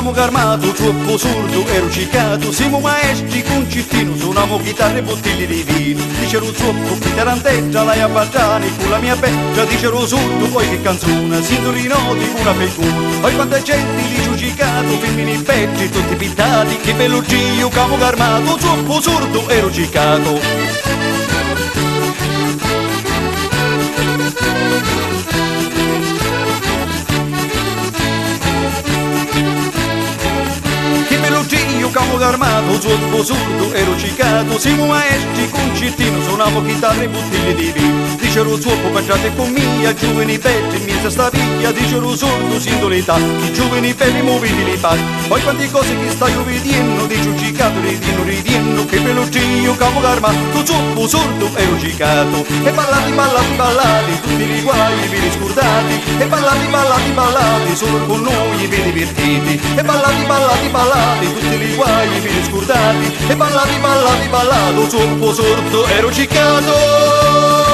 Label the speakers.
Speaker 1: camo armato, troppo sordo e rucicato. Siamo maestri concertino, suonavo chitarre e bottiglie di vino. Dicero troppo, chi tarantetta, lei a Bargiani, con la mia bella. Dicero sordo, poi che canzone, sindoli noti, una pelcuna. Poi quanta gente lì giudicato, femmini belli, tutti pintati. Che bello gio, camo armato, troppo sordo e rucicato. Camo armato, troppo sordo e rucicato. Siamo maestri concertino, suonavo chitarre e bottiglie di vino. Dicero troppo, mangiate con mia, giovani belli, miezza sta piglia. Dicero sordo, sindolità, che giovani belli muoviti li fai. Poi quante cose che stai vedendo, di giudicato, ridiendo, che bello Dio, camo armato, troppo sordo e rucicato. E ballati, ballati, ballati, tutti li guai, vi riscordati. E ballati, ballati, ballati, solo con noi vi divertiti. E ballati, ballati, ballati, tutti li guai, vi riscordati. E ballati, ballati, ballato, troppo sordo e rucicato.